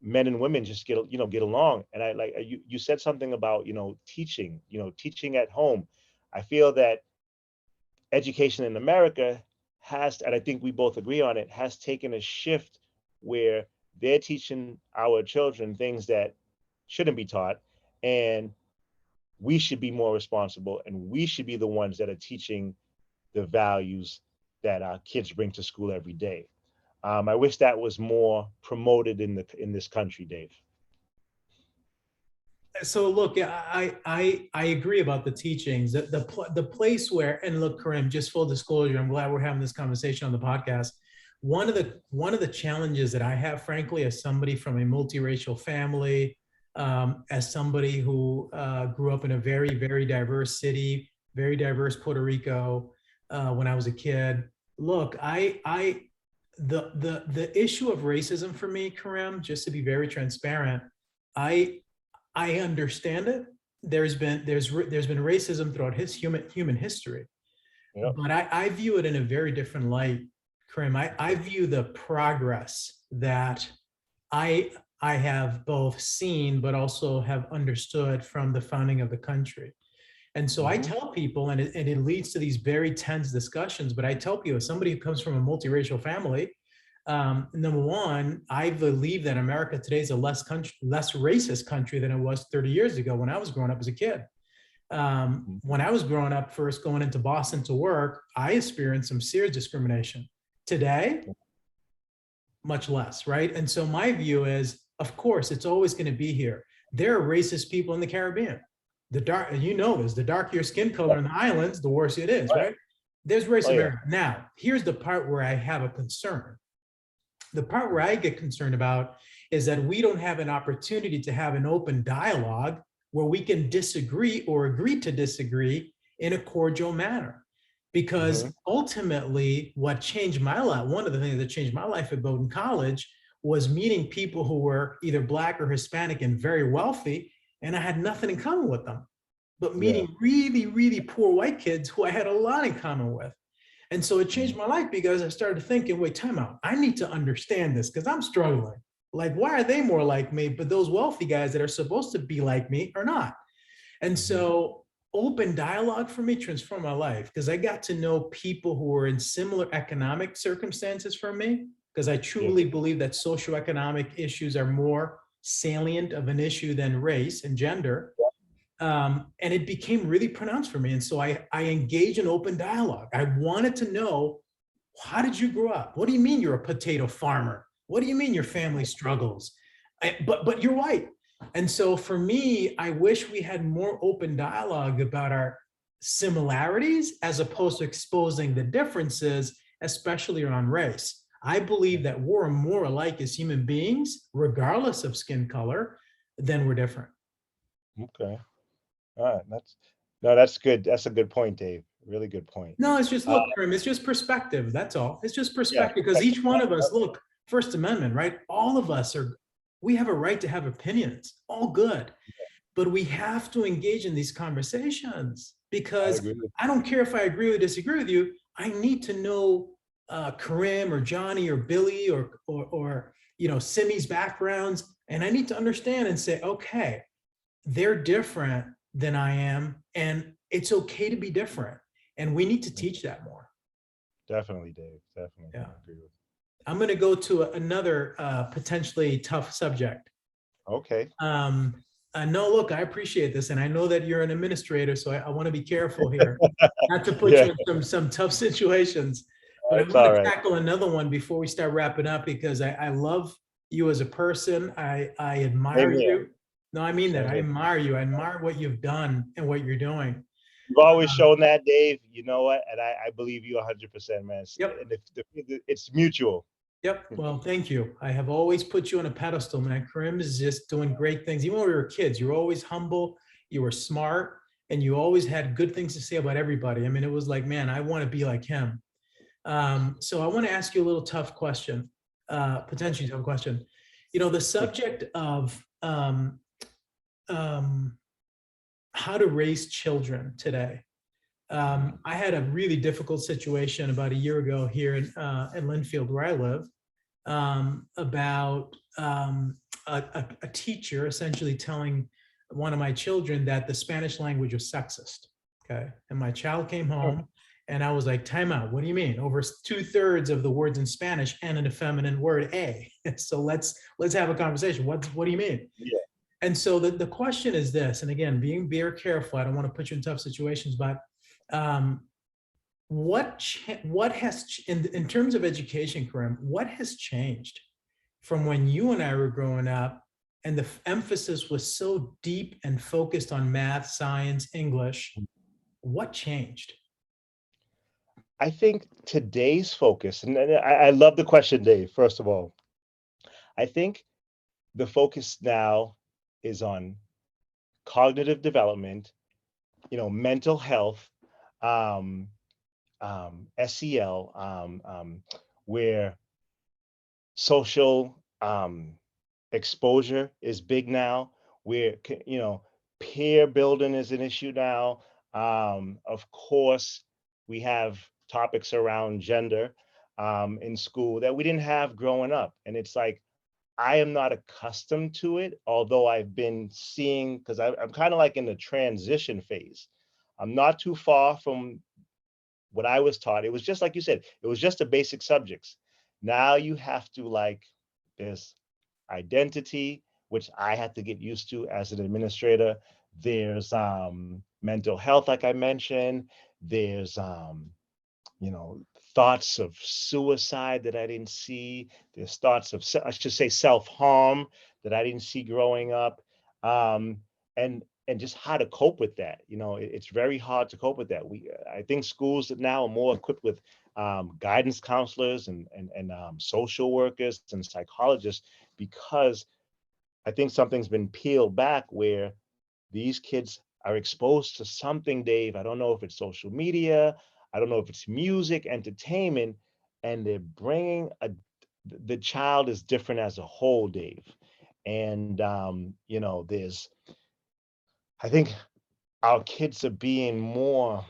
men and women just get along. And I like you said something about, teaching, teaching at home. I feel that education in America has, and I think we both agree on it, has taken a shift where they're teaching our children things that shouldn't be taught. And we should be more responsible, and we should be the ones that are teaching the values that our kids bring to school every day. I wish that was more promoted in this country, Dave. So look, I agree about the teachings. The place where, and look, Karim, just full disclosure, I'm glad we're having this conversation on the podcast. One of the challenges that I have, frankly, as somebody from a multiracial family, as somebody who grew up in a very, very diverse city, very diverse Puerto Rico, when I was a kid. Look, the issue of racism for me, Karim, just to be very transparent, I understand it. There's been racism throughout his human history, Yep. but I view it in a very different light, Karim. I view the progress that I I have both seen but also have understood from the founding of the country. And so I Hmm. tell people, and it leads to these very tense discussions, but I tell people, as somebody who comes from a multiracial family, number one, I believe that America today is a less racist country than it was 30 years ago when I was growing up as a kid. When I was growing up, first going into Boston to work, I experienced some serious discrimination. Today, much less, right? And so my view is, of course, it's always going to be here. There are racist people in the Caribbean. The dark, you know this, the darker your skin color in the islands, the worse it is, Right. right? There's race Oh in yeah. America. Now, here's the part where I have a concern. The part where I get concerned about is that we don't have an opportunity to have an open dialogue where we can disagree or agree to disagree in a cordial manner. Because Hmm. ultimately, what changed my life, one of the things that changed my life at Bowdoin College was meeting people who were either Black or Hispanic and very wealthy, and I had nothing in common with them. But Yeah. meeting really, really poor white kids who I had a lot in common with. And so it changed my life because I started thinking, wait, time out. I need to understand this because I'm struggling. Like, why are they more like me? But those wealthy guys that are supposed to be like me are not. And Hmm. so open dialogue for me transformed my life because I got to know people who were in similar economic circumstances from me, because I Yeah. truly believe that socioeconomic issues are more salient of an issue than race and gender. And it became really pronounced for me. And so I engage in open dialogue. I wanted to know, how did you grow up? What do you mean you're a potato farmer? What do you mean your family struggles? But you're white. And so for me, I wish we had more open dialogue about our similarities as opposed to exposing the differences, especially around race. I believe that we're more alike as human beings, regardless of skin color, than we're different. Okay. All right. That's good. That's a good point, Dave. Really good point. No, it's just, Uh, look, Karim, it's just perspective. That's all. It's just yeah. perspective because each one of us, look, First Amendment, right? All of us we have a right to have opinions, all good. But we have to engage in these conversations I because agree with I don't care if I agree or disagree with you. I need to know Karim or Johnny or Billy or Simi's backgrounds, and I need to understand and say, okay, they're different than I am, and it's okay to be different. And we need to teach that more. Definitely, Dave. Definitely. Yeah. I agree with I'm going to go to another potentially tough subject. you. Okay. No, look, I appreciate this, and I know that you're an administrator, so I want to be careful here, not to put Yeah, you in some tough situations. But I'm it's going all to right. tackle another one before we start wrapping up, because I love you as a person. I admire Same here. you. No, I mean that. Same I here. admire you. I admire what you've done and what you're doing. You've always shown that, Dave. You know what? And I believe you 100%, man. Yep. And it's mutual. Yep. Well, thank you. I have always put you on a pedestal, man. Karim is just doing great things. Even when we were kids, you were always humble, you were smart, and you always had good things to say about everybody. I mean, it was like, man, I want to be like him. So I want to ask you a little tough question, potentially tough question. The subject of how to raise children today. I had a really difficult situation about a year ago here in Linfield, where I live, about a teacher essentially telling one of my children that the Spanish language was sexist. Okay. And my child came home and I was like, time out. What do you mean? Over 2/3 of the words in Spanish and an effeminate word, a. So let's have a conversation. What do you mean? Yeah. And so the question is this, and again, being very careful, I don't want to put you in tough situations, but what has, in terms of education, Karim, what has changed from when you and I were growing up and the emphasis was so deep and focused on math, science, English? What changed? I think today's focus, and I love the question, Dave, first of all. I think the focus now is on cognitive development, mental health, um, SEL, where social exposure is big now, where peer building is an issue now. Of course, we have topics around gender in school that we didn't have growing up, and it's like I am not accustomed to it, although I've been seeing, because I'm kind of like in the transition phase. I'm not too far from what I was taught. It was just like you said, it was just the basic subjects. Now you have to there's identity, which I had to get used to as an administrator. There's mental health, like I mentioned. There's thoughts of suicide that I didn't see. There's thoughts of, I should say, self-harm that I didn't see growing up. And just how to cope with that. It's very hard to cope with that. I think schools now are more equipped with guidance counselors and social workers and psychologists, because I think something's been peeled back where these kids are exposed to something, Dave. I don't know if it's social media, I don't know if it's music, entertainment, and they're bringing the child is different as a whole, Dave. And I think our kids are being more,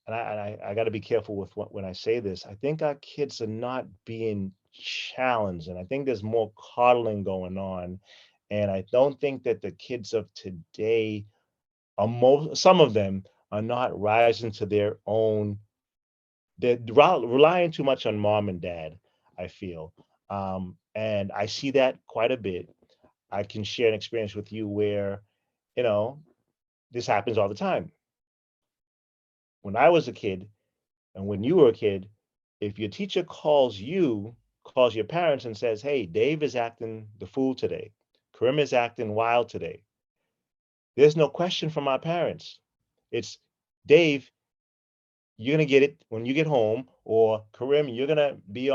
and I got to be careful with when I say this. I think our kids are not being challenged, and I think there's more coddling going on. And I don't think that the kids of today some of them are not rising to their own. They're relying too much on mom and dad, I feel. And I see that quite a bit. I can share an experience with you where, you know, this happens all the time. When I was a kid and when you were a kid, if your teacher calls your parents and says, hey, Dave is acting the fool today, Karim is acting wild today, there's no question from our parents. It's, Dave, you're gonna get it when you get home, or Karim, you're gonna be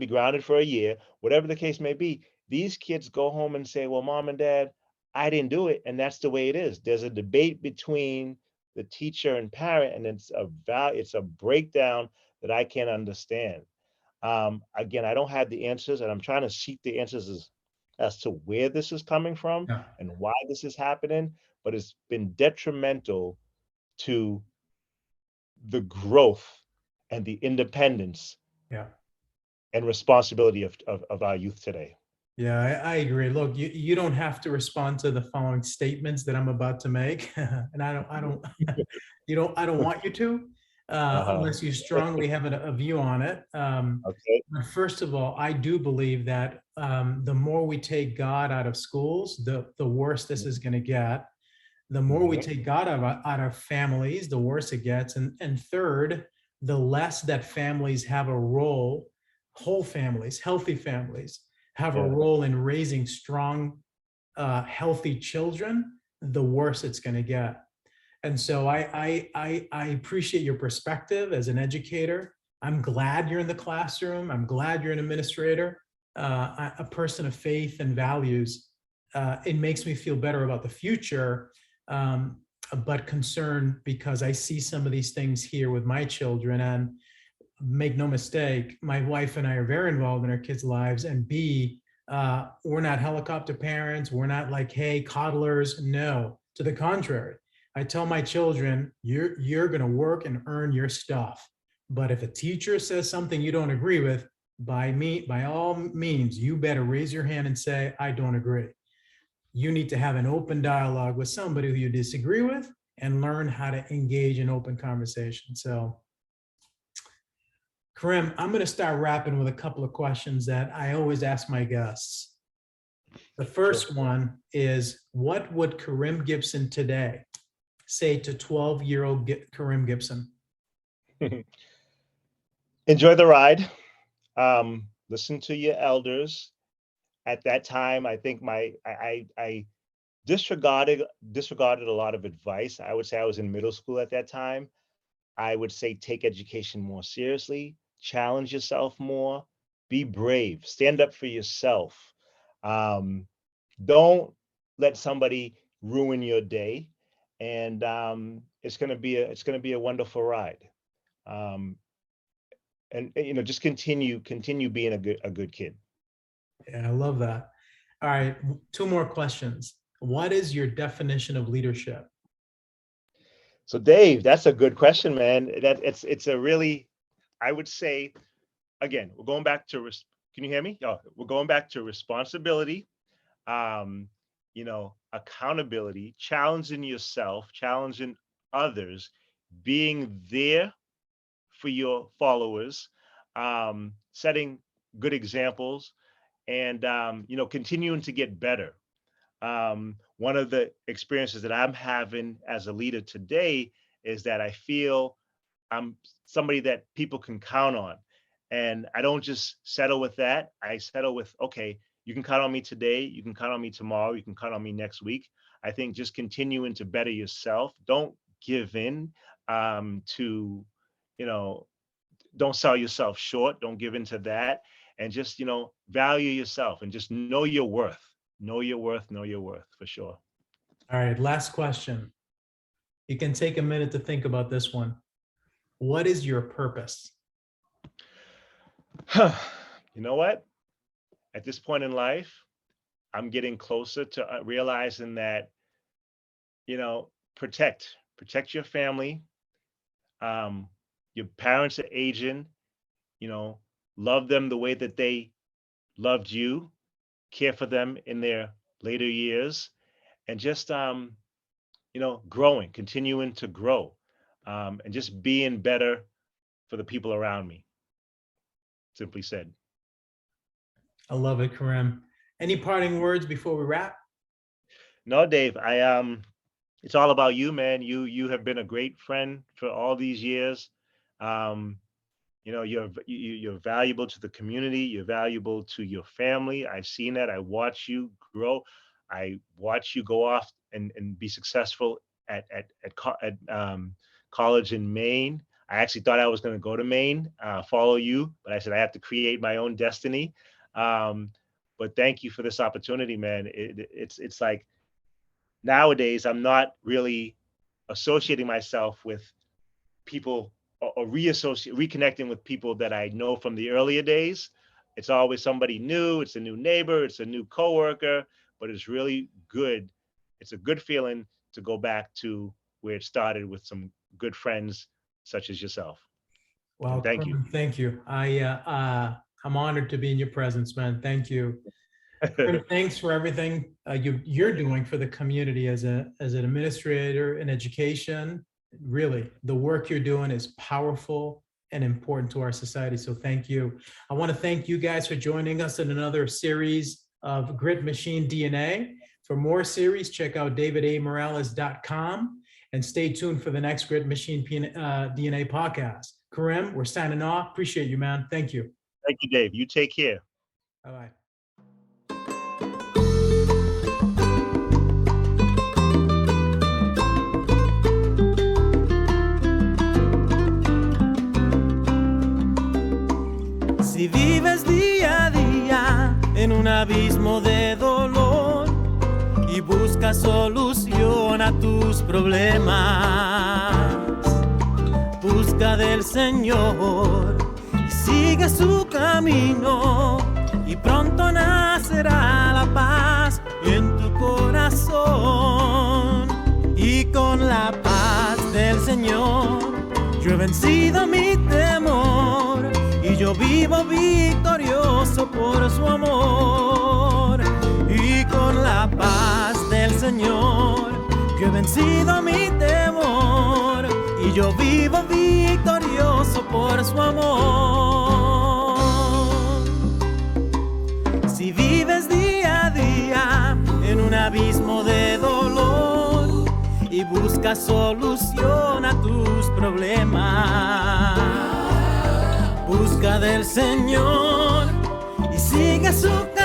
grounded for a year, whatever the case may be. These kids go home and say, well, mom and dad, I didn't do it. And that's the way it is. There's a debate between the teacher and parent, and it's a breakdown that I can't understand. Again, I don't have the answers, and I'm trying to seek the answers as to where this is coming from Yeah. and why this is happening, but it's been detrimental to the growth and the independence Yeah. and responsibility of our youth today. Yeah, I agree. Look, you don't have to respond to the following statements that I'm about to make, and I don't, I don't want you to, Uh-huh. unless you strongly have a view on it. Okay. But first of all, I do believe that the more we take God out of schools, the worse this is going to get. The more we Mhm. take God out of families, the worse it gets. And third, the less that families have a role, whole families, healthy families, have a Yeah. role in raising strong, healthy children, the worse it's going to get. And so I appreciate your perspective as an educator. I'm glad you're in the classroom. I'm glad you're an administrator, a person of faith and values. It makes me feel better about the future, um, but concerned because I see some of these things here with my children. And make no mistake, my wife and I are very involved in our kids' lives. And B, we're not helicopter parents. We're not like, hey, coddlers. No, to the contrary. I tell my children, you're going to work and earn your stuff. But if a teacher says something you don't agree with, by all means, you better raise your hand and say, I don't agree. You need to have an open dialogue with somebody who you disagree with and learn how to engage in open conversation. So Karim, I'm going to start wrapping with a couple of questions that I always ask my guests. The Sure. first one is, what would Karim Gibson today say to 12-year-old Karim Gibson? Enjoy the ride. Listen to your elders. At that time, I think I disregarded a lot of advice. I would say I was in middle school at that time. I would say take education more seriously, challenge yourself more, be brave, stand up for yourself. Um, don't let somebody ruin your day, and it's gonna be a wonderful ride. Um, and just continue being a good kid. Yeah, I love that. All right, two more questions. What is your definition of leadership? So Dave, that's a good question, man. It's a really, I would say, again, we're going back to can you hear me? Oh, we're going back to responsibility, accountability, challenging yourself, challenging others, being there for your followers, setting good examples, and continuing to get better. One of the experiences that I'm having as a leader today is that I feel I'm somebody that people can count on. And I don't just settle with that. I settle with, okay, you can count on me today. You can count on me tomorrow. You can count on me next week. I think just continuing to better yourself. Don't give in to, you know, don't sell yourself short. Don't give in to that. And just, value yourself and just know your worth. Know your worth. Know your worth for sure. All right, last question. You can take a minute to think about this one. What is your purpose? You know what? At this point in life, I'm getting closer to realizing that, protect your family. Um, your parents are aging, you know, love them the way that they loved you, care for them in their later years, and just, growing, continuing to grow, and just being better for the people around me, simply said. I love it, Karim. Any parting words before we wrap? No, Dave, it's all about you, man. You have been a great friend for all these years. Um, you're valuable to the community. You're valuable to your family. I've seen that. I watch you grow. I watch you go off and be successful at college in Maine. I actually thought I was going to go to Maine, follow you, but I said I have to create my own destiny. Um, but thank you for this opportunity, man. It's like nowadays I'm not really associating myself with people, or reconnecting with people that I know from the earlier days. It's always somebody new. It's a new neighbor. It's a new coworker. But it's really good. It's a good feeling to go back to where it started with some good friends such as yourself. Well, And thank you. Karim, thank you. I'm honored to be in your presence, man. Thank you. Karim, thanks for everything you're doing for the community as an administrator in education. Really, the work you're doing is powerful and important to our society. So thank you. I want to thank you guys for joining us in another series of Grit Machine DNA. For more series, check out davidamorales.com and stay tuned for the next Grit Machine DNA podcast. Karim, we're signing off. Appreciate you, man. Thank you. Thank you, Dave. You take care. Bye-bye. Si vives día a día en un abismo de dolor y buscas solución a tus problemas, busca del Señor y sigue su camino y pronto nacerá la paz en tu corazón. Y con la paz del Señor yo he vencido mi temor y yo vivo victorioso por su amor. Y con la paz del Señor yo he vencido mi temor y yo vivo victorioso por su amor. Si vives día a día en un abismo de dolor y buscas solución a tus problemas, busca del Señor y sigue su camino.